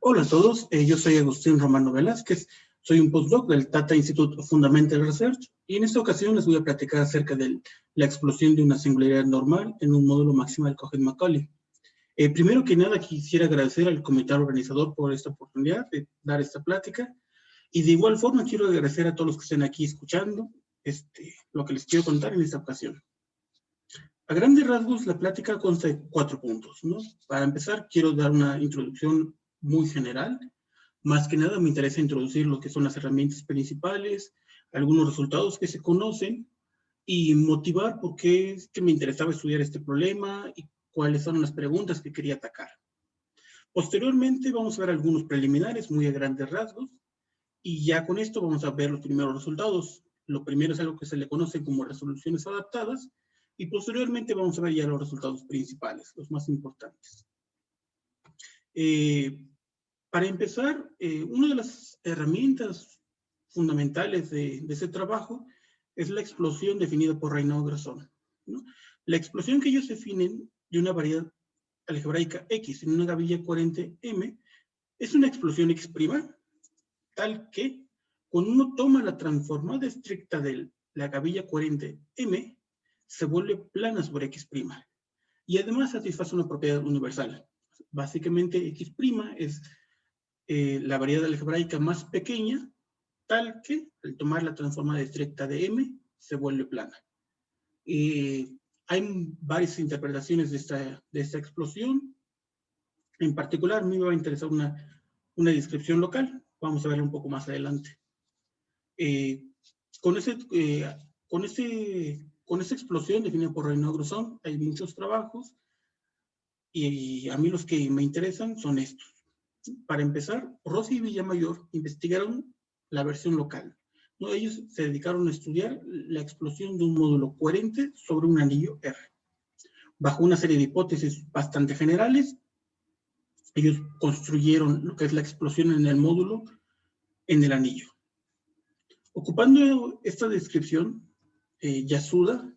Hola a todos, yo soy Agustín Romano Velázquez, soy un postdoc del Tata Institute of Fundamental Research y en esta ocasión les voy a platicar acerca de la explosión de una singularidad normal en un módulo maximal Cohen-Macaulay. Primero que nada quisiera agradecer al comité organizador por esta oportunidad de dar esta plática y de igual forma quiero agradecer a todos los que estén aquí escuchando lo que les quiero contar en esta ocasión. A grandes rasgos, la plática consta de 4 puntos, ¿no? Para empezar, quiero dar una introducción muy general. Más que nada, me interesa introducir lo que son las herramientas principales, algunos resultados que se conocen y motivar por qué es que me interesaba estudiar este problema y cuáles son las preguntas que quería atacar. Posteriormente, vamos a ver algunos preliminares muy a grandes rasgos y ya con esto vamos a ver los primeros resultados. Lo primero es algo que se le conoce como resoluciones adaptadas, y posteriormente vamos a ver ya los resultados principales, los más importantes. Para empezar, una de las herramientas fundamentales de ese trabajo es la explosión definida por Raynaud-Grasson, ¿no? La explosión que ellos definen de una variedad algebraica X en una gavilla coherente M es una explosión X', tal que cuando uno toma la transformada estricta de la gavilla coherente M, se vuelve plana sobre X', y además satisface una propiedad universal. Básicamente, X' es la variedad algebraica más pequeña, tal que al tomar la transformada estricta de M, se vuelve plana. Hay varias interpretaciones de esta explosión. En particular, me iba a interesar una descripción local. Vamos a verlo un poco más adelante. Con esta explosión definida por Raynaud-Grasson hay muchos trabajos y a mí los que me interesan son estos. Para empezar, Rossi y Villamayor investigaron la versión local, ¿no? Ellos se dedicaron a estudiar la explosión de un módulo coherente sobre un anillo R. Bajo una serie de hipótesis bastante generales, ellos construyeron lo que es la explosión en el módulo en el anillo. Ocupando esta descripción, Yasuda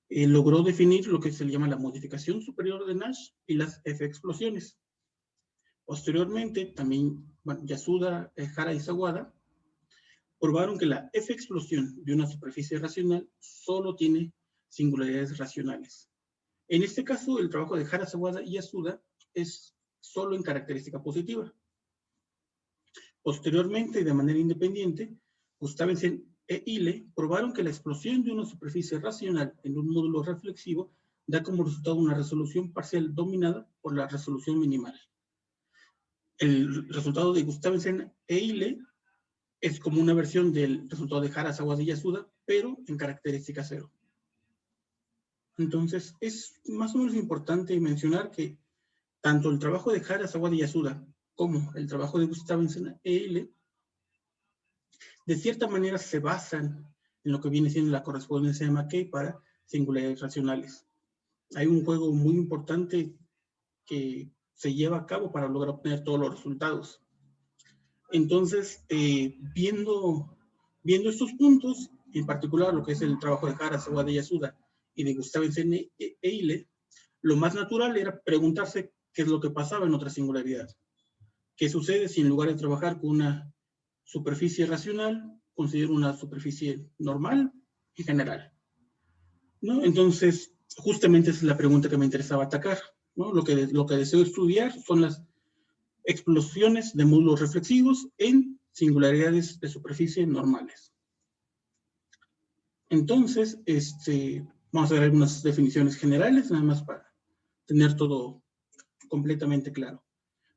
logró definir lo que se le llama la modificación superior de Nash y las F-explosiones. Posteriormente, también Yasuda, Hara y Sawada probaron que la F-explosión de una superficie racional solo tiene singularidades racionales. En este caso, el trabajo de Hara, Sawada y Yasuda es solo en característica positiva. Posteriormente, de manera independiente, Gustavsen e Hille probaron que la explosión de una superficie racional en un módulo reflexivo da como resultado una resolución parcial dominada por la resolución minimal. El resultado de Gustavsen e Hille es como una versión del resultado de Hara, Sawada y Yasuda, pero en característica cero. Entonces, es más o menos importante mencionar que tanto el trabajo de Hara, Sawada y Yasuda como el trabajo de Gustavsen e Hille de cierta manera se basan en lo que viene siendo la correspondencia de McKay para singularidades racionales. Hay un juego muy importante que se lleva a cabo para lograr obtener todos los resultados. Entonces, viendo estos puntos, en particular lo que es el trabajo de Hara, Sawada y Yasuda y de Gustavsen e Hille, lo más natural era preguntarse qué es lo que pasaba en otra singularidad. ¿Qué sucede si en lugar de trabajar con una superficie racional, considero una superficie normal y general, ¿no? Entonces, justamente esa es la pregunta que me interesaba atacar, ¿no? Lo que deseo estudiar son las explosiones de módulos reflexivos en singularidades de superficie normales. Entonces, vamos a ver algunas definiciones generales, nada más para tener todo completamente claro.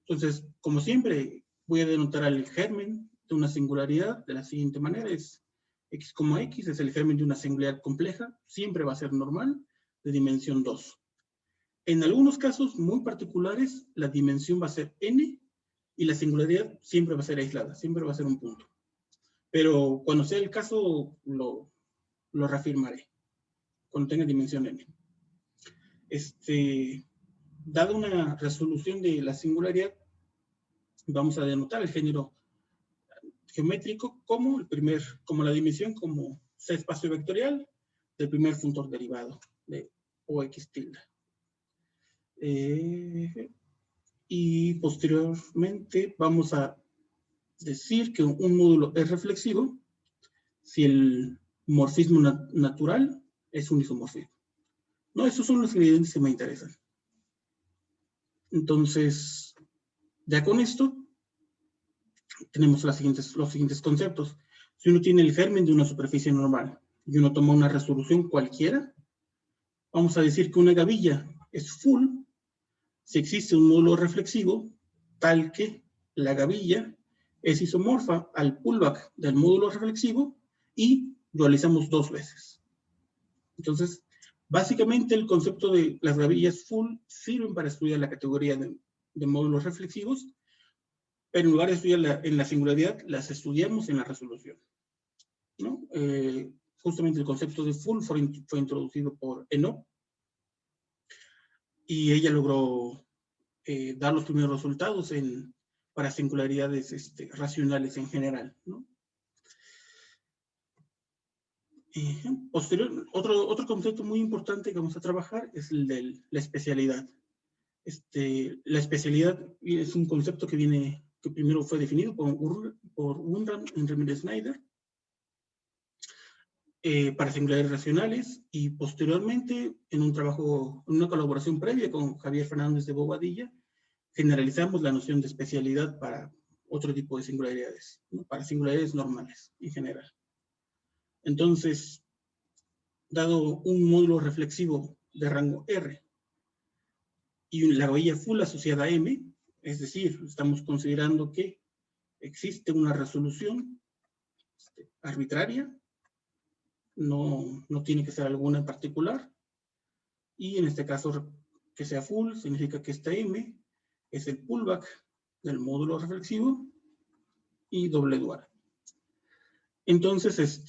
Entonces, como siempre, voy a denotar al germen de una singularidad de la siguiente manera: es x, x es el germen de una singularidad compleja, siempre va a ser normal, de dimensión 2. En algunos casos muy particulares, la dimensión va a ser n y la singularidad siempre va a ser aislada, siempre va a ser un punto. Pero cuando sea el caso, lo reafirmaré, cuando tenga dimensión n. Dada una resolución de la singularidad, vamos a denotar el género geométrico como la dimensión como C espacio vectorial del primer funtor derivado de OX tilde. Y posteriormente vamos a decir que un módulo es reflexivo si el morfismo natural es un isomorfismo. No, esos son los ingredientes que me interesan. Entonces, ya con esto, tenemos los siguientes conceptos. Si uno tiene el germen de una superficie normal y uno toma una resolución cualquiera, vamos a decir que una gavilla es full si existe un módulo reflexivo tal que la gavilla es isomorfa al pullback del módulo reflexivo y dualizamos 2 veces. Entonces, básicamente el concepto de las gavillas full sirven para estudiar la categoría de módulos reflexivos, pero en lugar de estudiar en la singularidad, las estudiamos en la resolución, ¿no? Justamente el concepto de full fue introducido por Enoch, y ella logró dar los primeros resultados para singularidades racionales en general, ¿no? Otro concepto muy importante que vamos a trabajar es el de la especialidad. La especialidad es un concepto que primero fue definido por Wunram y Ramírez-Schneider para singularidades racionales, y posteriormente en una colaboración previa con Javier Fernández de Bobadilla, generalizamos la noción de especialidad para otro tipo de singularidades, ¿no? Para singularidades normales en general. Entonces, dado un módulo reflexivo de rango R y la gavilla full asociada a M, es decir, estamos considerando que existe una resolución arbitraria, no tiene que ser alguna en particular, y en este caso que sea full significa que esta M es el pullback del módulo reflexivo y doble dual. Entonces,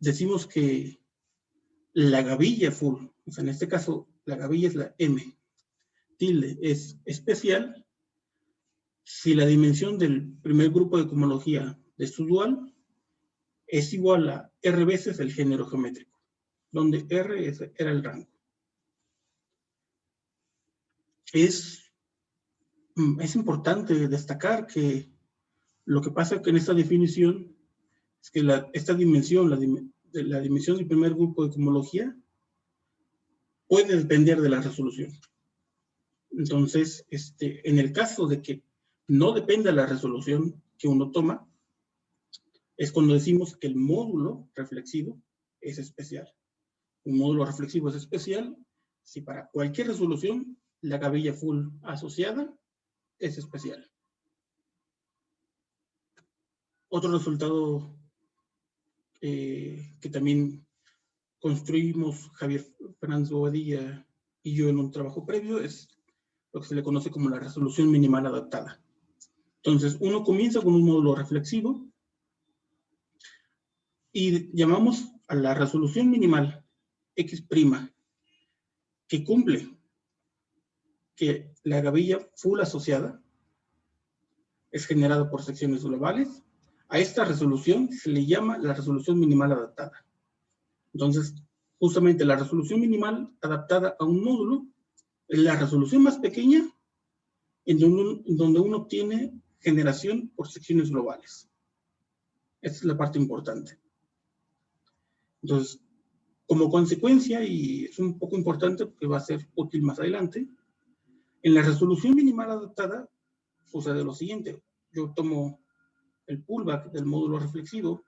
decimos que la gavilla full, o sea, en este caso, la gavilla es la M, tilde es especial si la dimensión del primer grupo de cohomología de su dual es igual a R veces el género geométrico, donde R era el rango. Es importante destacar que lo que pasa en esta definición es que esta dimensión, la dimensión del primer grupo de cohomología, puede depender de la resolución. Entonces, en el caso de que no dependa de la resolución que uno toma, es cuando decimos que el módulo reflexivo es especial. Un módulo reflexivo es especial si para cualquier resolución la gavilla full asociada es especial. Otro resultado que también construimos Javier Fernández Bobadilla y yo en un trabajo previo es lo que se le conoce como la resolución minimal adaptada. Entonces, uno comienza con un módulo reflexivo y llamamos a la resolución minimal X', que cumple que la gavilla full asociada es generada por secciones globales. A esta resolución se le llama la resolución minimal adaptada. Entonces, justamente la resolución minimal adaptada a un módulo es la resolución más pequeña en donde uno obtiene generación por secciones globales. Esta es la parte importante. Entonces, como consecuencia, y es un poco importante porque va a ser útil más adelante, en la resolución minimal adaptada sucede lo siguiente. Yo tomo el pullback del módulo reflexivo,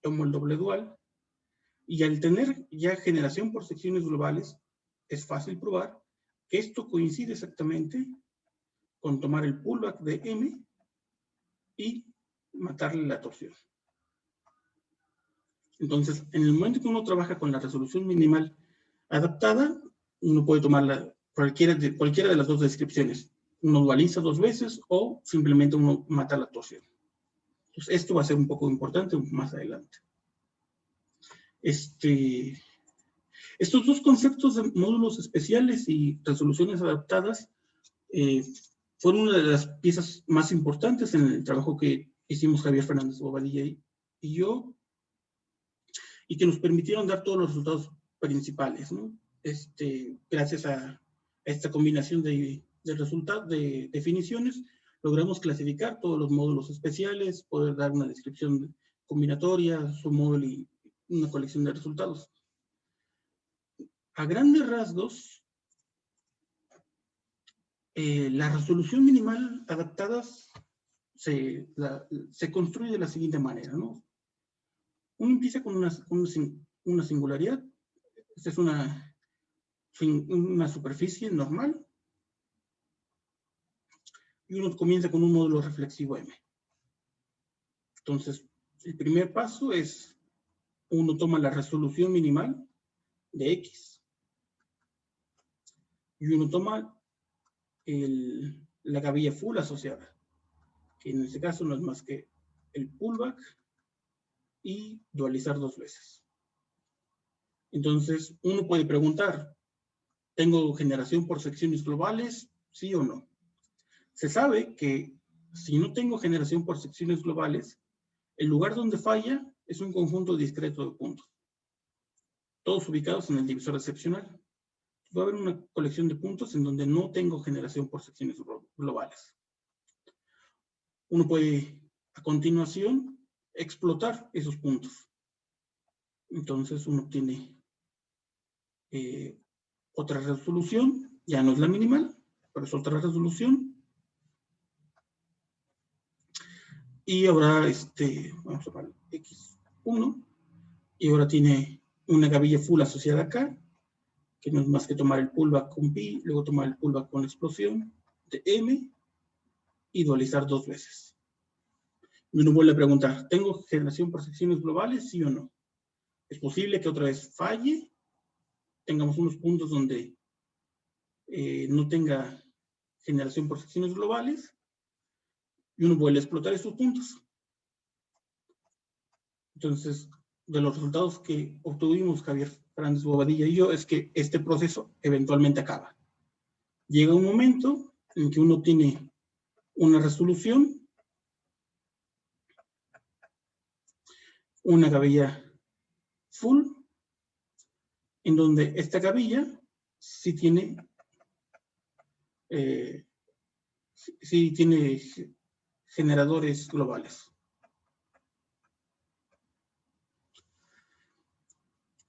tomo el doble dual, y al tener ya generación por secciones globales, es fácil probar que esto coincide exactamente con tomar el pullback de M y matarle la torsión. Entonces, en el momento que uno trabaja con la resolución minimal adaptada, uno puede tomar cualquiera de las dos descripciones. Uno dualiza 2 veces o simplemente uno mata la torsión. Entonces, esto va a ser un poco importante más adelante. Estos dos conceptos de módulos especiales y resoluciones adaptadas fueron una de las piezas más importantes en el trabajo que hicimos Javier Fernández Bobadilla y yo, y que nos permitieron dar todos los resultados principales, ¿no? Gracias a esta combinación de resultado de definiciones, logramos clasificar todos los módulos especiales, poder dar una descripción combinatoria, su módulo y una colección de resultados. A grandes rasgos, la resolución minimal adaptada se construye de la siguiente manera, ¿no? Uno empieza con una singularidad. Esta es una superficie normal. Y uno comienza con un módulo reflexivo M. Entonces, el primer paso es, uno toma la resolución minimal de X. Y uno toma la gavilla full asociada, que en este caso no es más que el pullback y dualizar 2 veces. Entonces, uno puede preguntar, ¿tengo generación por secciones globales? ¿Sí o no? Se sabe que si no tengo generación por secciones globales, el lugar donde falla es un conjunto discreto de puntos, todos ubicados en el divisor excepcional. Va a haber una colección de puntos en donde no tengo generación por secciones globales. Uno puede, a continuación, explotar esos puntos. Entonces uno obtiene otra resolución, ya no es la minimal, pero es otra resolución. Y ahora, vamos a llamar X1, y ahora tiene una gavilla full asociada acá, que no es más que tomar el pullback con pi, luego tomar el pullback con explosión de M, y dualizar 2 veces. Y uno vuelve a preguntar, ¿tengo generación por secciones globales, sí o no? Es posible que otra vez falle, tengamos unos puntos donde no tenga generación por secciones globales, y uno vuelve a explotar esos puntos. Entonces, de los resultados que obtuvimos Javier Fernández Bobadilla y yo, es que este proceso eventualmente acaba. Llega un momento en que uno tiene una resolución, una gavilla full, en donde esta gavilla sí tiene generadores globales.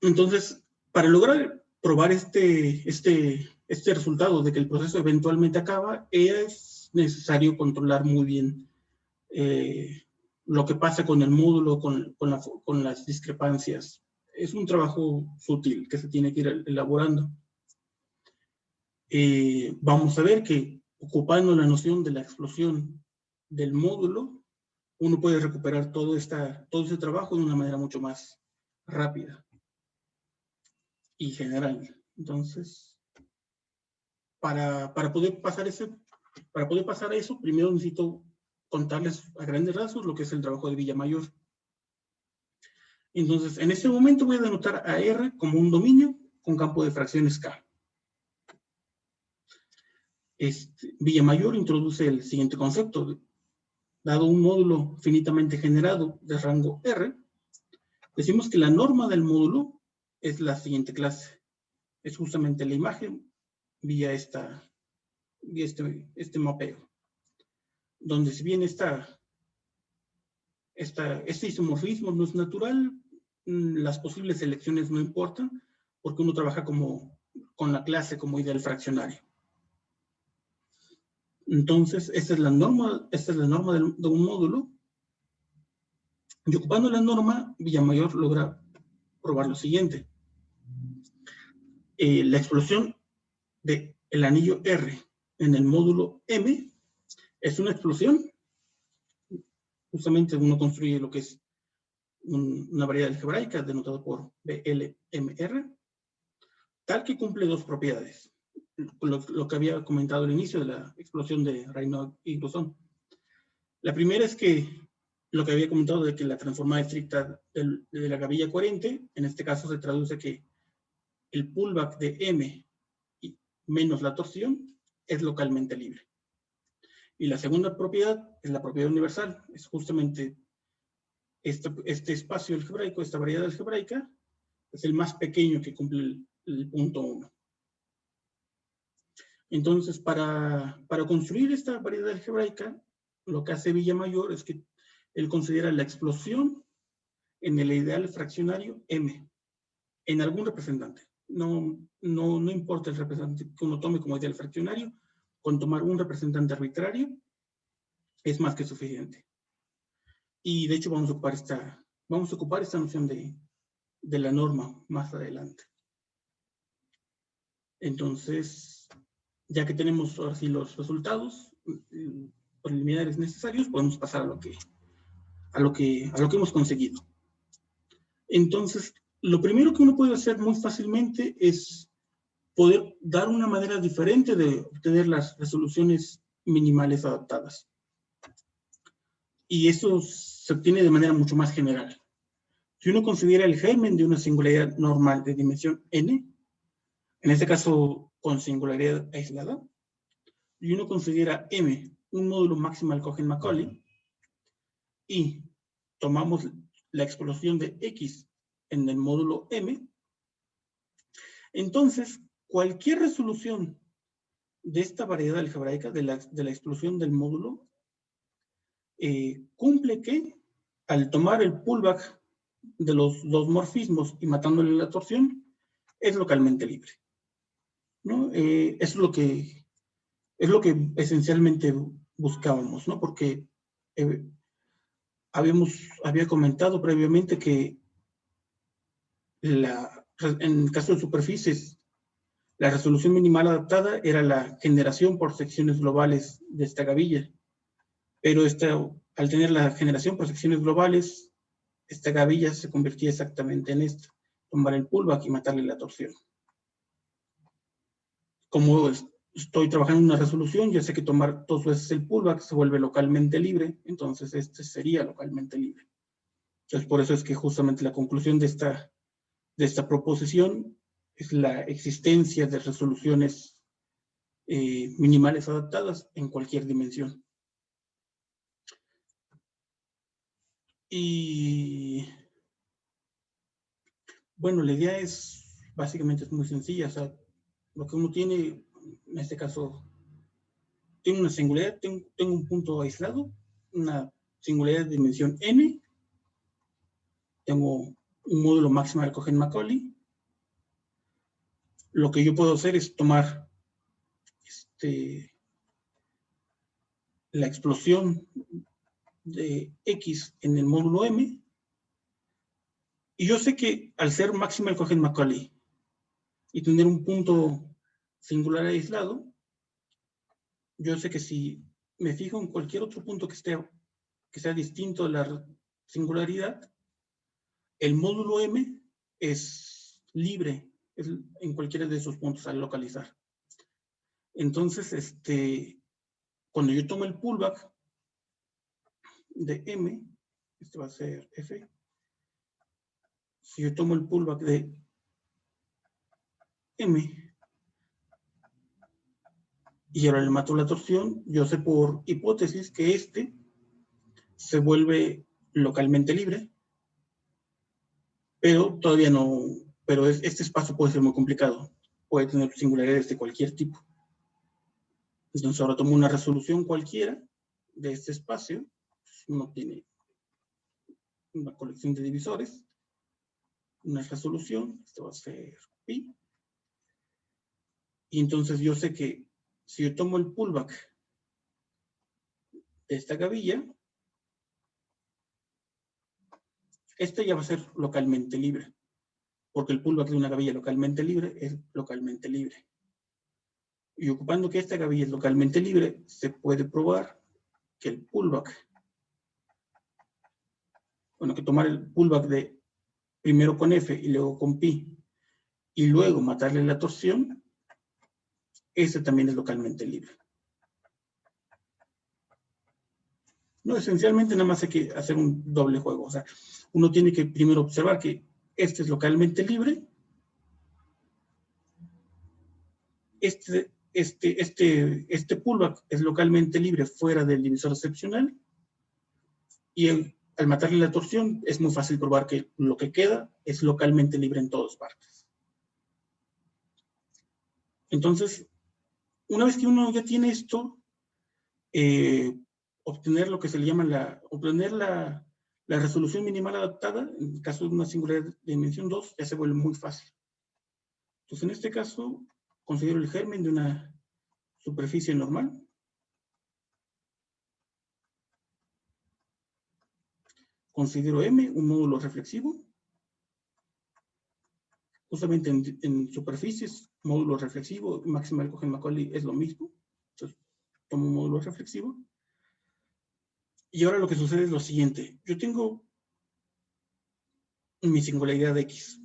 Entonces, para lograr probar este resultado de que el proceso eventualmente acaba, es necesario controlar muy bien lo que pasa con el módulo, con las discrepancias. Es un trabajo sutil que se tiene que ir elaborando. Vamos a ver que ocupando la noción de la explosión del módulo, uno puede recuperar todo ese trabajo de una manera mucho más rápida y general. Entonces, para poder pasar a eso, primero necesito contarles a grandes rasgos lo que es el trabajo de Villamayor. Entonces, en este momento voy a denotar a R como un dominio con campo de fracciones K. Villamayor introduce el siguiente concepto. Dado un módulo finitamente generado de rango R, decimos que la norma del módulo es la siguiente clase. Es justamente la imagen vía este mapeo. Donde si bien este isomorfismo no es natural, las posibles selecciones no importan, porque uno trabaja con la clase como ideal fraccionario. Entonces, esta es la norma de un módulo. Y ocupando la norma, Villamayor logra probar lo siguiente. La explosión del anillo R en el módulo M es una explosión. Justamente uno construye lo que es una variedad algebraica denotada por BLMR, tal que cumple 2 propiedades. Lo que había comentado al inicio de la explosión de Raynaud y Bosón. La primera es que lo que había comentado de que la transformada estricta de la gavilla coherente, en este caso se traduce que el pullback de M menos la torsión es localmente libre. Y la segunda propiedad es la propiedad universal. Es justamente este espacio algebraico, esta variedad algebraica, es el más pequeño que cumple el punto 1. Entonces, para construir esta variedad algebraica, lo que hace Villamayor es que él considera la explosión en el ideal fraccionario M, en algún representante. No importa el representante que uno tome como ideal fraccionario, con tomar un representante arbitrario es más que suficiente. Y de hecho vamos a ocupar esta noción de la norma más adelante. Entonces, ya que tenemos ahora sí los resultados preliminares necesarios, podemos pasar a lo que hemos conseguido. Entonces, lo primero que uno puede hacer muy fácilmente es poder dar una manera diferente de obtener las resoluciones minimales adaptadas. Y eso se obtiene de manera mucho más general. Si uno considera el germen de una singularidad normal de dimensión n, en este caso con singularidad aislada, y uno considera m un módulo maximal Cohen-Macaulay, y tomamos la explosión de x en el módulo m, entonces cualquier resolución de esta variedad algebraica, de la explosión del módulo, cumple que al tomar el pullback de los dos morfismos y matándole la torsión, es localmente libre, ¿no? Es lo que esencialmente buscábamos, ¿no? Porque había comentado previamente que en el caso de superficies, la resolución minimal adaptada era la generación por secciones globales de esta gavilla, pero al tener la generación por secciones globales, esta gavilla se convertía exactamente en esto, tomar el pullback y matarle la torsión. Como estoy trabajando en una resolución, ya sé que tomar dos veces el pullback se vuelve localmente libre, entonces este sería localmente libre. Entonces, por eso es que justamente la conclusión de esta proposición es la existencia de resoluciones minimales adaptadas en cualquier dimensión. Y bueno, la idea básicamente es muy sencilla. O sea, lo que uno tiene, en este caso, tiene una singularidad, tengo un punto aislado, una singularidad de dimensión n, tengo un módulo maximal Cohen-Macaulay. Lo que yo puedo hacer es tomar la explosión de x en el módulo m, y yo sé que al ser maximal Cohen-Macaulay y tener un punto singular aislado, yo sé que si me fijo en cualquier otro punto que sea distinto de la singularidad, el módulo m es libre en cualquiera de esos puntos al localizar. Entonces, cuando yo tomo el pullback de m, este va a ser f, si yo tomo el pullback de m y ahora le mato la torsión, yo sé por hipótesis que se vuelve localmente libre, pero todavía no, pero este espacio puede ser muy complicado, puede tener singularidades de cualquier tipo. Entonces ahora tomo una resolución cualquiera de este espacio, uno tiene una colección de divisores, una resolución, esto va a ser pi, y entonces yo sé que si yo tomo el pullback de esta gavilla, ya va a ser localmente libre, porque el pullback de una gavilla localmente libre es localmente libre. Y ocupando que esta gavilla es localmente libre, se puede probar que el pullback, que tomar el pullback de primero con F y luego con pi, y luego matarle la torsión, ese también es localmente libre. No, esencialmente nada más hay que hacer un doble juego. O sea, uno tiene que primero observar que este es localmente libre, este pullback es localmente libre fuera del divisor excepcional, y al matarle la torsión es muy fácil probar que lo que queda es localmente libre en todas partes. Entonces, Una vez que uno ya tiene esto, obtener lo que se le llama obtener la resolución minimal adaptada, en el caso de una singularidad de dimensión 2, ya se vuelve muy fácil. Entonces, en este caso, considero el germen de una superficie normal. Considero M un módulo reflexivo. Justamente en superficies, módulo reflexivo, máxima del Cohen-Macaulay es lo mismo. Entonces, tomo un módulo reflexivo. Y ahora lo que sucede es lo siguiente. Yo tengo mi singularidad de X.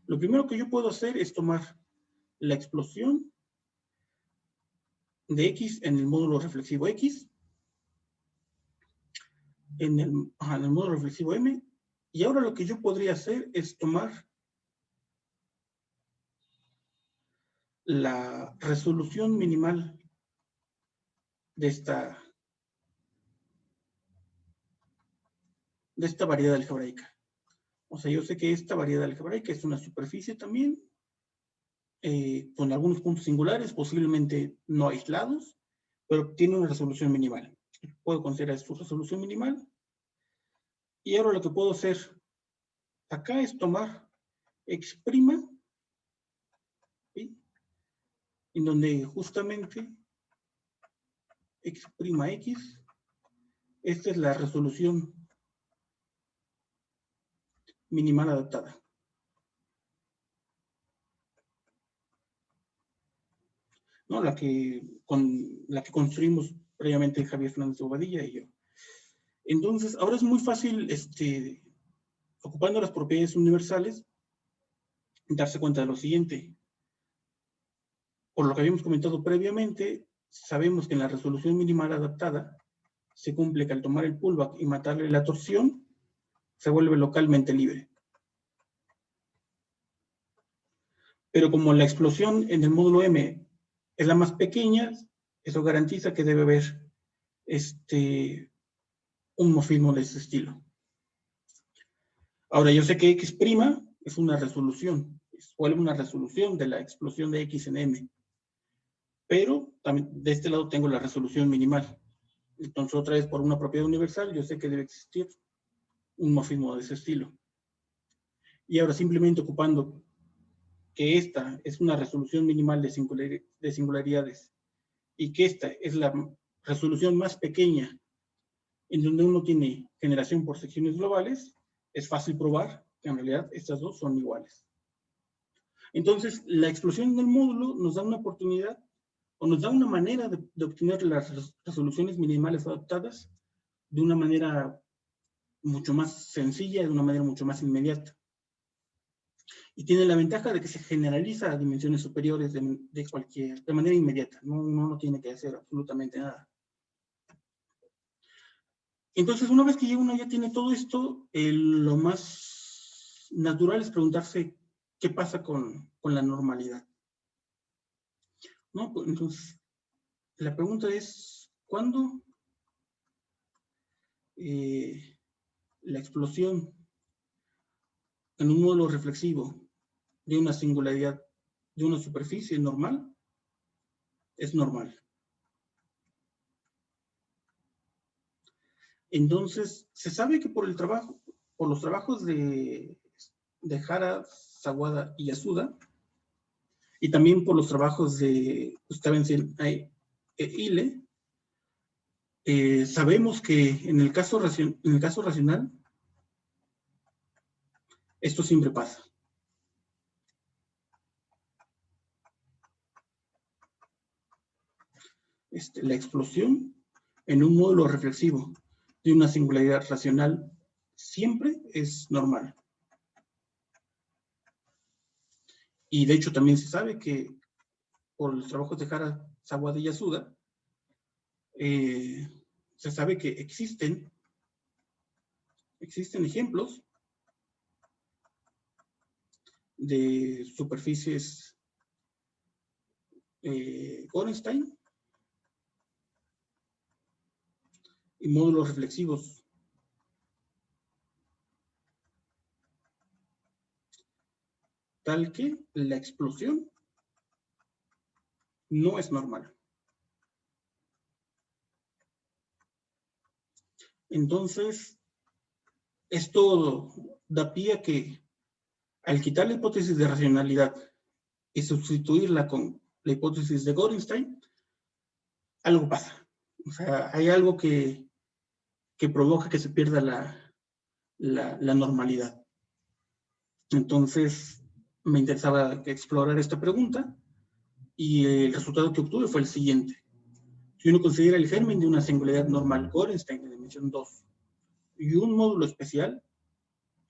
Lo primero que yo puedo hacer es tomar la explosión de X en el módulo reflexivo X, en el módulo reflexivo M, y ahora lo que yo podría hacer es tomar la resolución minimal de esta variedad algebraica. O sea, yo sé que esta variedad algebraica es una superficie también, con algunos puntos singulares, posiblemente no aislados, pero tiene una resolución minimal. Puedo considerar su resolución minimal. Y ahora lo que puedo hacer acá es tomar X', ¿sí? En donde justamente X', esta es la resolución minimal adaptada. ¿No? La que construimos previamente Javier Fernández de Bobadilla y yo. Entonces, ahora es muy fácil, ocupando las propiedades universales, darse cuenta de lo siguiente. Por lo que habíamos comentado previamente, sabemos que en la resolución minimal adaptada se cumple que al tomar el pullback y matarle la torsión, se vuelve localmente libre. Pero como la explosión en el módulo M es la más pequeña, eso garantiza que debe haber un morfismo de ese estilo. Ahora, yo sé que X' es una resolución, vuelve una resolución de la explosión de X en M. Pero también de este lado tengo la resolución minimal. Entonces, otra vez, por una propiedad universal, yo sé que debe existir un morfismo de ese estilo. Y ahora, simplemente ocupando que esta es una resolución minimal de singularidades y que esta es la resolución más pequeña en donde uno tiene generación por secciones globales, es fácil probar que en realidad estas dos son iguales. Entonces, la explosión del módulo nos da una oportunidad o nos da una manera de obtener las resoluciones minimales adaptadas de una manera mucho más sencilla, de una manera mucho más inmediata. Y tiene la ventaja de que se generaliza a dimensiones superiores de manera inmediata. Uno no tiene que hacer absolutamente nada. Entonces, una vez que uno ya tiene todo esto, lo más natural es preguntarse qué pasa con la normalidad. ¿No? Entonces, la pregunta es, ¿cuándo la explosión en un módulo reflexivo de una singularidad de una superficie normal es normal? Entonces, se sabe que por los trabajos de Hara, Sawada y Yasuda, y también por los trabajos de Gustavensen e Ile, sabemos que en el caso racional, esto siempre pasa. La explosión en un módulo reflexivo de una singularidad racional siempre es normal. Y de hecho también se sabe que por los trabajos de Hara, Sawada y Yasuda, se sabe que existen ejemplos de superficies Gorenstein y módulos reflexivos tal que la explosión no es normal. Entonces, esto da pie a que al quitar la hipótesis de racionalidad y sustituirla con la hipótesis de Gorenstein, algo pasa. O sea, hay algo que provoca que se pierda la normalidad. Entonces, me interesaba explorar esta pregunta y el resultado que obtuve fue el siguiente. Si uno considera el germen de una singularidad normal Gorenstein de dimensión 2 y un módulo especial,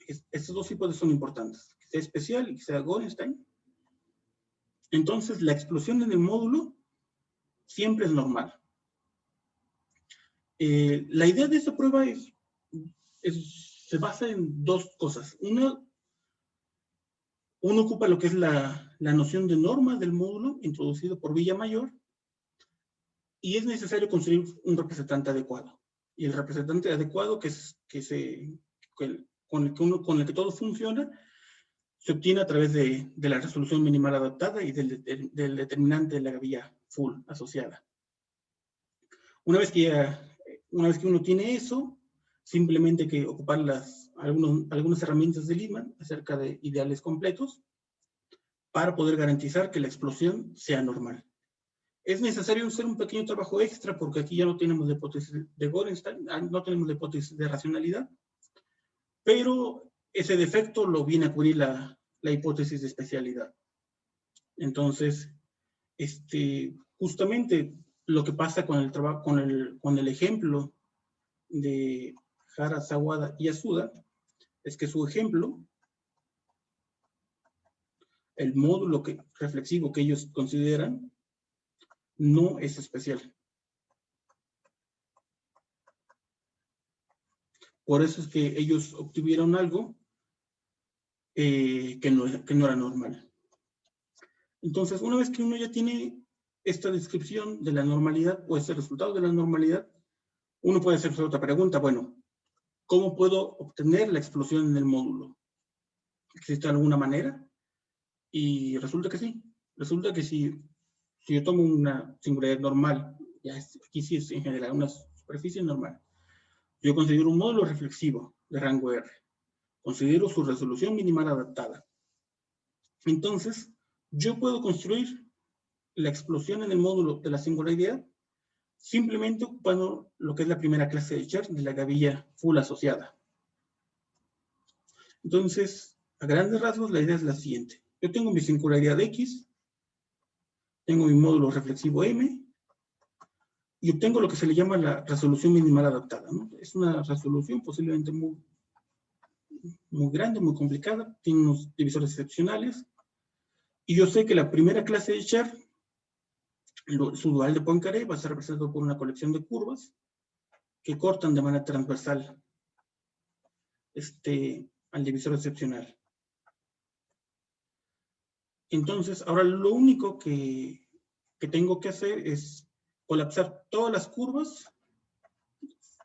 estas dos hipótesis son importantes, que sea especial y que sea Gorenstein, entonces la explosión en el módulo siempre es normal. La idea de esta prueba se basa en dos cosas. Uno ocupa lo que es la noción de norma del módulo introducido por Villamayor y es necesario construir un representante adecuado. Y el representante adecuado con el que todo funciona se obtiene a través de la resolución minimal adaptada y del determinante de la gavilla full asociada. Una vez que uno tiene eso, simplemente hay que ocupar algunas herramientas de Liebman acerca de ideales completos para poder garantizar que la explosión sea normal. Es necesario hacer un pequeño trabajo extra porque aquí ya no tenemos la hipótesis de Gorenstein, no tenemos la hipótesis de racionalidad, pero ese defecto lo viene a cubrir la hipótesis de especialidad. Entonces, justamente lo que pasa con el trabajo, con el ejemplo de Hara, Sawada y Yasuda, es que su ejemplo, el módulo reflexivo que ellos consideran, no es especial. Por eso es que ellos obtuvieron algo que no era normal. Entonces, una vez que uno ya tiene esta descripción de la normalidad o este resultado de la normalidad, uno puede hacerse otra pregunta. Bueno, ¿cómo puedo obtener la explosión en el módulo? ¿Existe alguna manera? Y resulta que sí. Resulta que si yo tomo una singularidad normal, aquí sí es en general una superficie normal, yo considero un módulo reflexivo de rango R. Considero su resolución minimal adaptada. Entonces, yo puedo construir la explosión en el módulo de la singularidad simplemente ocupando lo que es la primera clase de Chern de la gavilla full asociada. Entonces, a grandes rasgos, la idea es la siguiente. Yo tengo mi singularidad X, tengo mi módulo reflexivo M, y obtengo lo que se le llama la resolución minimal adaptada, ¿no? Es una resolución posiblemente muy grande, muy complicada, tiene unos divisores excepcionales, y yo sé que la primera clase de Chern, su dual de Poincaré, va a ser representado por una colección de curvas que cortan de manera transversal al divisor excepcional. Entonces, ahora lo único que tengo que hacer es colapsar todas las curvas,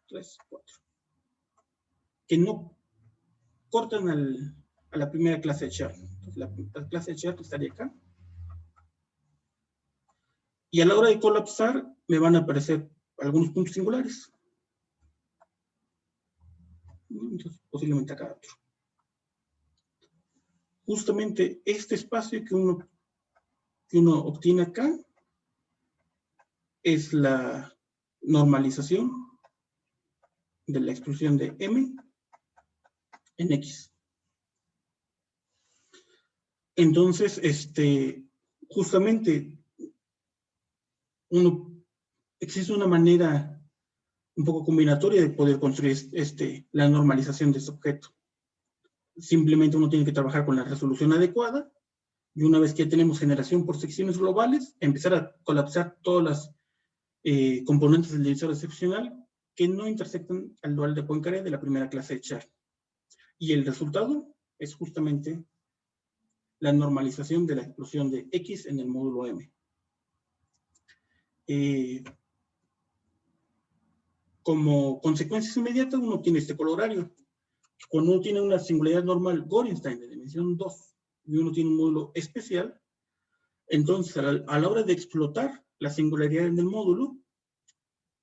3, 4, que no cortan a la primera clase de Chern. Entonces, la clase de Chern estaría acá. Y a la hora de colapsar, me van a aparecer algunos puntos singulares. Entonces, posiblemente acá otro. Justamente este espacio que uno obtiene acá es la normalización de la explosión de M en X. Entonces, justamente existe una manera un poco combinatoria de poder construir la normalización de este objeto. Simplemente uno tiene que trabajar con la resolución adecuada y una vez que tenemos generación por secciones globales, empezar a colapsar todas las componentes del divisor excepcional que no intersectan al dual de Poincaré de la primera clase de Chern. Y el resultado es justamente la normalización de la explosión de X en el módulo M. Como consecuencia inmediata, uno tiene este colorario. Cuando uno tiene una singularidad normal Gorenstein de dimensión 2 y uno tiene un módulo especial, Entonces, a la hora de explotar la singularidad en el módulo,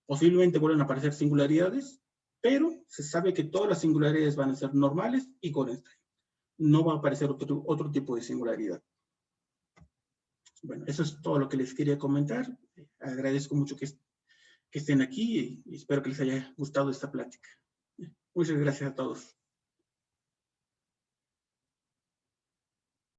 posiblemente vuelvan a aparecer singularidades, pero se sabe que todas las singularidades van a ser normales y con Einstein. No va a aparecer otro tipo de singularidad. Bueno, eso es todo lo que les quería comentar. Agradezco mucho que estén aquí y espero que les haya gustado esta plática. Muchas gracias a todos.